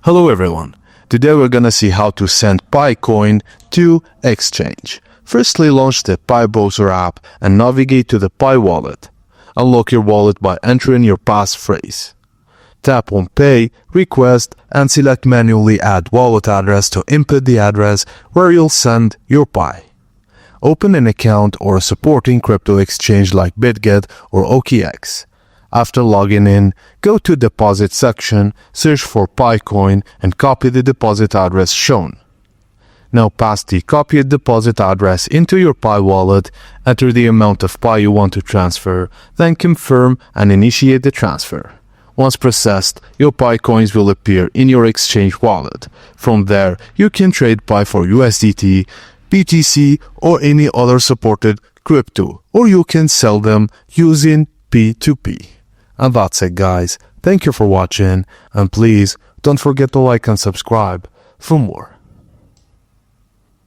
Hello everyone. Today we're gonna see how to send Pi coin to exchange. Firstly, launch the Pi browser app and navigate to the Pi wallet. Unlock your wallet by entering your passphrase. Tap on Pay, Request, and select Manually Add Wallet Address to input the address where you'll send your Pi. Open an account or a supporting crypto exchange like BitGet or OKX. After logging in, go to Deposit section, search for Pi coin, and copy the deposit address shown. Now pass the copied deposit address into your Pi wallet, enter the amount of Pi you want to transfer, then confirm and initiate the transfer. Once processed, your Pi coins will appear in your exchange wallet. From there, you can trade Pi for USDT, BTC, or any other supported crypto, or you can sell them using P2P. And that's it, guys. Thank you for watching, and please don't forget to like and subscribe for more.